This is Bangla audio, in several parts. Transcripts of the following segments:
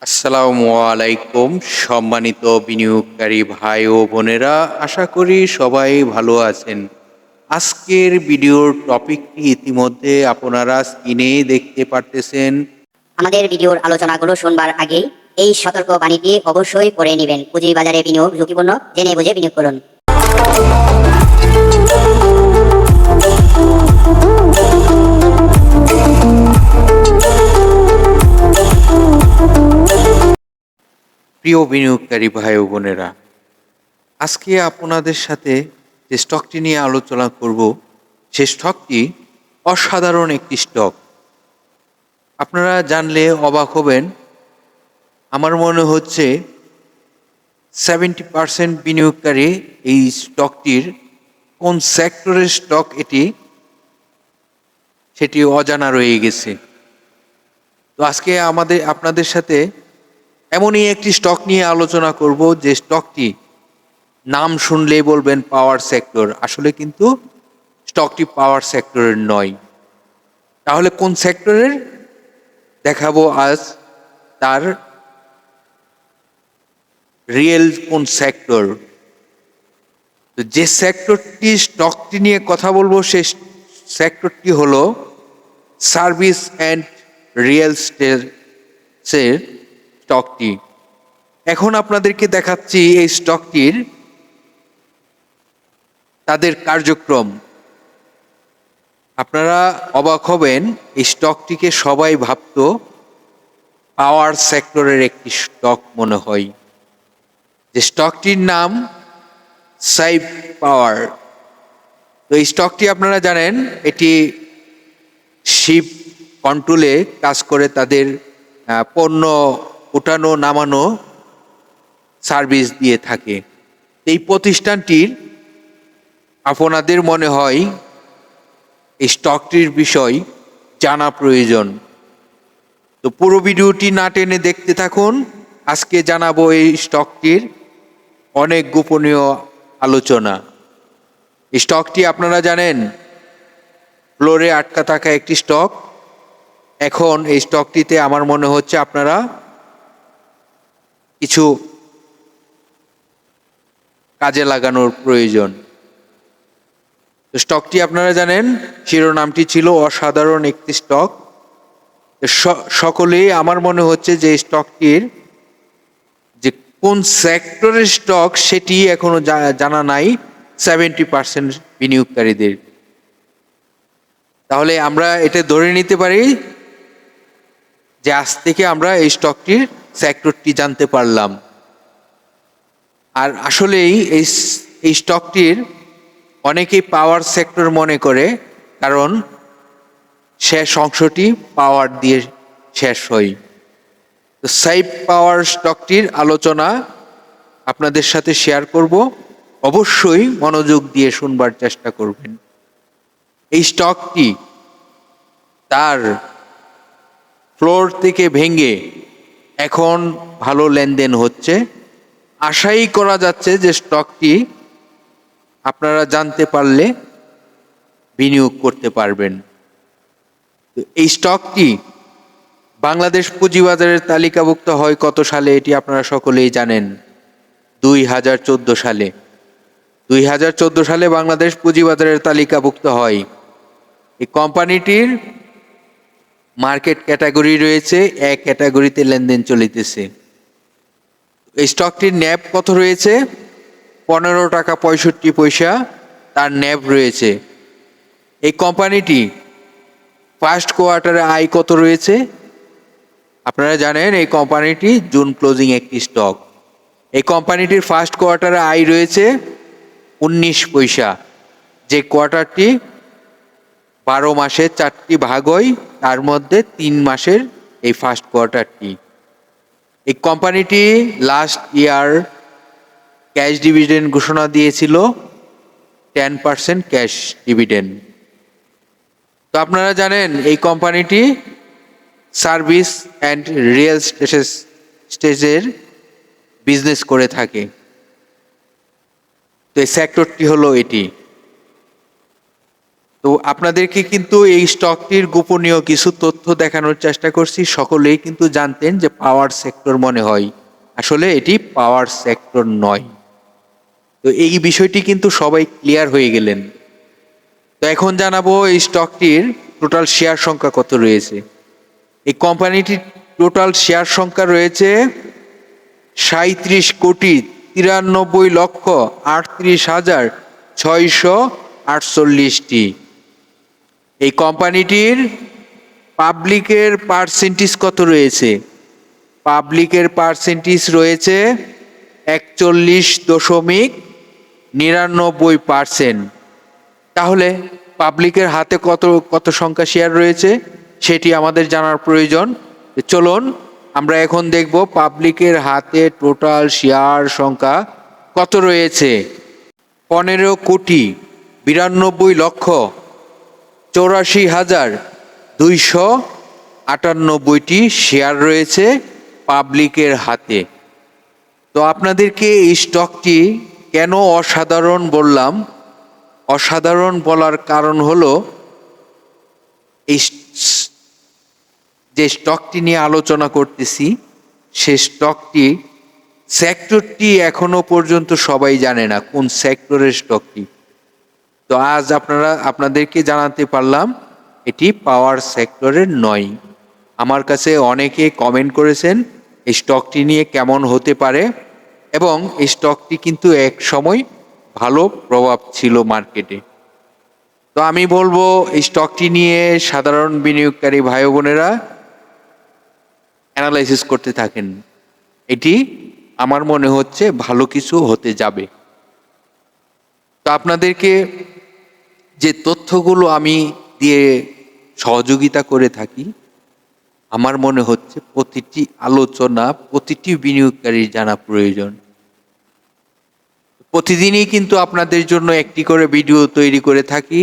আসসালামু আলাইকুম সম্মানিত বিনিয়োগকারী ভাই ও বোনেরা, আশা করি সবাই ভালো আছেন। আজকের ভিডিওর টপিকটি ইতিমধ্যে আপনারা স্ক্রিনে দেখতে পারতেছেন। আমাদের ভিডিওর আলোচনাগুলো শুনবার আগেই এই সতর্ক বাণীটি অবশ্যই পড়ে নেবেন। পুঁজিবাজারে বিনিয়োগ ঝুঁকিপূর্ণ, জেনে বুঝে বিনিয়োগ করুন। প্রিয় বিনিয়োগকারী ভাই ও বোনেরা, আজকে আপনাদের সাথে যে স্টকটি নিয়ে আলোচনা করব, সে স্টকটি অসাধারণ একটি স্টক। আপনারা জানলে অবাক হবেন। আমার মনে হচ্ছে 70% বিনিয়োগকারী এই স্টকটির কোন সেক্টরের স্টক এটি সেটি অজানা রয়ে গেছে। তো আজকে আপনাদের সাথে এমনই একটি স্টক নিয়ে আলোচনা করব যে স্টকটি নাম শুনলেই বলবেন পাওয়ার সেক্টর, আসলে কিন্তু স্টকটি পাওয়ার সেক্টরের নয়। তাহলে কোন সেক্টরের দেখাবো আজ, তার রিয়েল কোন সেক্টর। তো যে সেক্টরটি স্টকটি নিয়ে কথা বলবো সেই সেক্টরটি হলো সার্ভিস অ্যান্ড রিয়েল এস্টেটের স্টকটি। এখন আপনাদেরকে দেখাচ্ছি এই স্টকটির তাদের কার্যক্রম। আপনারা অবাক হবেন, এই স্টকটিকে সবাই ভাবতো পাওয়ার সেক্টরের একটি স্টক মনে হয়। যে স্টকটির নাম সাইব পাওয়ার। তো এই স্টকটি আপনারা জানেন এটি শিপ কন্ট্রোলে কাজ করে, তাদের পণ্য উঠানো নামানো সার্ভিস দিয়ে থাকে। এই প্রতিষ্ঠানটির আপনাদের মনে হয় এই স্টকটির বিষয় জানা প্রয়োজন। তো পুরো ভিডিওটি না টেনে দেখতে থাকুন। আজকে জানাবো এই স্টকটির অনেক গোপনীয় আলোচনা। এই স্টকটি আপনারা জানেন ফ্লোরে আটকা থাকা একটি স্টক। এখন এই স্টকটিতে আমার মনে হচ্ছে আপনারা কিছু কাজে লাগানোর প্রয়োজন। স্টকটি আপনারা জানেন শিরোনামটি ছিল অসাধারণ একটি স্টক। সকলেই আমার মনে হচ্ছে যে স্টকটির যে কোন সেক্টরের স্টক সেটি এখনো জানা নাই 70% বিনিয়োগকারীদের। তাহলে আমরা এটা ধরে নিতে পারি যে আজ থেকে আমরা এই স্টকটির সেক্টরটি জানতে পারলাম। আর আসলেই এই স্টকটির অনেকেই পাওয়ার সেক্টর মনে করে, কারণ শেষ অংশটি পাওয়ার দিয়ে শেষ হয়। তো সাইব পাওয়ার স্টকটির আলোচনা আপনাদের সাথে শেয়ার করব, অবশ্যই মনোযোগ দিয়ে শুনবার চেষ্টা করবেন। এই স্টকটি তার ফ্লোর থেকে ভেঙে এখন ভালো লেনদেন হচ্ছে। আশাই করা যাচ্ছে যে স্টকটি আপনারা জানতে পারলে বিনিয়োগ করতে পারবেন। এই স্টকটি বাংলাদেশ পুঁজিবাজারের তালিকাভুক্ত হয় কত সালে এটি আপনারা সকলেই জানেন, 2014 সালে। 2014 সালে বাংলাদেশ পুঁজিবাজারের তালিকাভুক্ত হয়। এই কোম্পানিটির মার্কেট ক্যাটাগরি রয়েছে, এক ক্যাটাগরিতে লেনদেন চলিতেছে। এই স্টকটির ন্যাব কত রয়েছে? 15 টাকা 65 পয়সা তার ন্যাব রয়েছে। এই কোম্পানিটি ফার্স্ট কোয়ার্টারে আয় কত রয়েছে? আপনারা জানেন এই কোম্পানিটি জুন ক্লোজিং একটি স্টক। এই কোম্পানিটির ফার্স্ট কোয়ার্টারে আয় রয়েছে 19 পয়সা, যে কোয়ার্টারটি 12 মাসে 4টি ভাগ হয়, তার মধ্যে 3 মাসের এই ফার্স্ট কোয়ার্টারটি। এই কোম্পানিটি লাস্ট ইয়ার ক্যাশ ডিভিডেন্ড ঘোষণা দিয়েছিল 10% ক্যাশ ডিভিডেন্ড। তো আপনারা জানেন এই কোম্পানিটি সার্ভিস অ্যান্ড রিয়েল স্টেটের বিজনেস করে থাকে। তো এই সেক্টরটি হলো এটি। তো আপনাদেরকে কিন্তু এই স্টকটির গোপনীয় কিছু তথ্য দেখানোর চেষ্টা করছি। সকলেই কিন্তু জানতেন যে পাওয়ার সেক্টর মনে হয়, আসলে এটি পাওয়ার সেক্টর নয়। তো এই বিষয়টি কিন্তু সবাই ক্লিয়ার হয়ে গেলেন। তো এখন জানাবো এই স্টকটির টোটাল শেয়ার সংখ্যা কত রয়েছে। এই কোম্পানিটির টোটাল শেয়ার সংখ্যা রয়েছে 37,38,648টি। এই কোম্পানিটির পাবলিকের পার্সেন্টেজ কত রয়েছে? পাবলিকের পার্সেন্টেজ রয়েছে 41.99%। তাহলে পাবলিকের হাতে কত কত সংখ্যা শেয়ার রয়েছে সেটি আমাদের জানার প্রয়োজন। চলুন আমরা এখন দেখব পাবলিকের হাতে টোটাল শেয়ার সংখ্যা কত রয়েছে। 15,82,84,298টি শেয়ার রয়েছে পাবলিকের হাতে। তো আপনাদেরকে এই স্টকটি কেন অসাধারণ বললাম? অসাধারণ বলার কারণ হলো এই যে স্টকটি নিয়ে আলোচনা করতেছি সে স্টকটি সেক্টরটি এখনো পর্যন্ত সবাই জানে না কোন সেক্টরের স্টকটি। তো আজ আপনাদেরকে জানাতে পারলাম এটি পাওয়ার সেক্টরের নয়। আমার কাছে অনেকে কমেন্ট করেছেন এই স্টকটি নিয়ে কেমন হতে পারে, এবং এই স্টকটি কিন্তু এক সময় ভালো প্রভাব ছিল মার্কেটে। তো আমি বলবো এই স্টকটি নিয়ে সাধারণ বিনিয়োগকারী ভাই বোনেরা অ্যানালাইসিস করতে থাকেন। এটি আমার মনে হচ্ছে ভালো কিছু হতে যাবে। তো আপনাদেরকে যে তথ্যগুলো আমি দিয়ে সহযোগিতা করে থাকি, আমার মনে হচ্ছে প্রতিটি আলোচনা প্রতিটি বিনিয়োগকারীর জানা প্রয়োজন। প্রতিদিনই কিন্তু আপনাদের জন্য একটি করে ভিডিও তৈরি করে থাকি।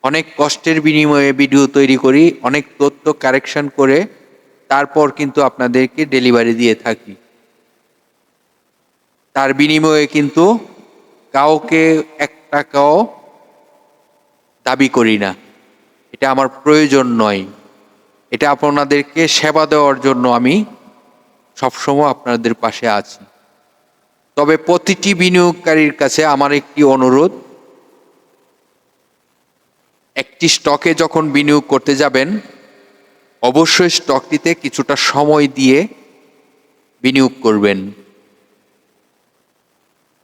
অনেক কষ্টের বিনিময়ে ভিডিও তৈরি করি, অনেক তথ্য কারেকশন করে তারপর কিন্তু আপনাদেরকে ডেলিভারি দিয়ে থাকি। তার বিনিময়ে কিন্তু কাউকে 1 টাকাও দাবি করি না, এটা আমার প্রয়োজন নয়। এটা আপনাদেরকে সেবা দেওয়ার জন্য আমি সবসময় আপনাদের পাশে আছি। তবে প্রতিটি বিনিয়োগকারীর কাছে আমার একটি অনুরোধ, একটি স্টকে যখন বিনিয়োগ করতে যাবেন অবশ্যই স্টকটিতে কিছুটা সময় দিয়ে বিনিয়োগ করবেন।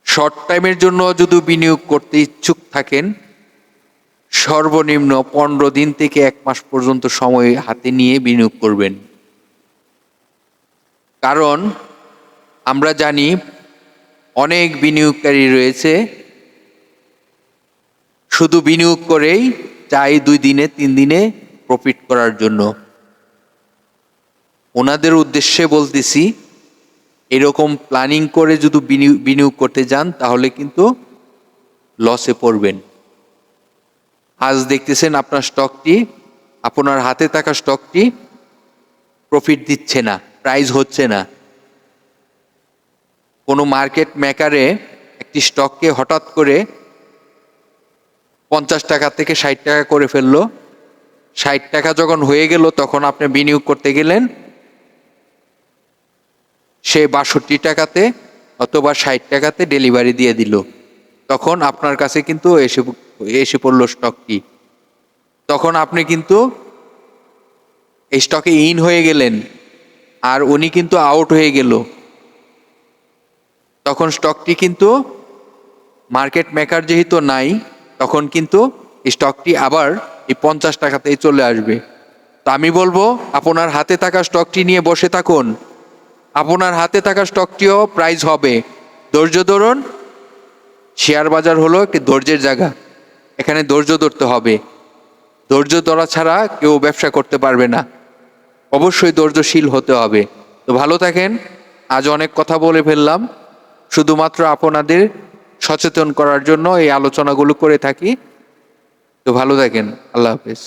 শর্ট টাইমের জন্য যদি বিনিয়োগ করতে ইচ্ছুক থাকেন সর্বনিম্ন 15 দিন থেকে 1 মাস পর্যন্ত সময় হাতে নিয়ে বিনিয়োগ করবেন। কারণ আমরা জানি অনেক বিনিয়োগকারী রয়েছে শুধু বিনিয়োগ করেই চাই 2 দিনে 3 দিনে প্রফিট করার জন্য। ওনাদের উদ্দেশ্যে বলতেছি এরকম প্ল্যানিং করে যদি বিনিয়োগ করতে যান তাহলে কিন্তু লসে পড়বেন। আজ দেখতেছেন আপনার স্টকটি, আপনার হাতে থাকা স্টকটি প্রফিট দিচ্ছে না, প্রাইস হচ্ছে না। কোনো মার্কেট মেকারে একটি স্টককে হঠাৎ করে 50 টাকা থেকে 60 টাকা করে ফেললো। 60 টাকা যখন হয়ে গেল তখন আপনি বিনিয়োগ করতে গেলেন, সে 62 টাকাতে অথবা 60 টাকাতে ডেলিভারি দিয়ে দিল। তখন আপনার কাছে কিন্তু এসে পড়লো স্টকটি। তখন আপনি কিন্তু এই স্টকে ইন হয়ে গেলেন আর উনি কিন্তু আউট হয়ে গেল। তখন স্টকটি কিন্তু মার্কেট মেকার যেহেতু নাই, তখন কিন্তু স্টকটি আবার এই 50 টাকাতেই চলে আসবে। তো আমি বলবো আপনার হাতে থাকা স্টকটি নিয়ে বসে থাকুন, আপনার হাতে থাকা স্টকটিও প্রাইস হবে। ধৈর্য ধরুন, শেয়ার বাজার হলো একটি ধৈর্যের জায়গা, এখানে ধৈর্য ধরতে হবে। ধৈর্য ধরা ছাড়া কেউ ব্যবসা করতে পারবে না, অবশ্যই ধৈর্যশীল হতে হবে। তো ভালো থাকেন, আজ অনেক কথা বলে ফেললাম, শুধুমাত্র আপনাদের সচেতন করার জন্য এই আলোচনাগুলো করে থাকি। তো ভালো থাকেন, আল্লাহ হাফেজ।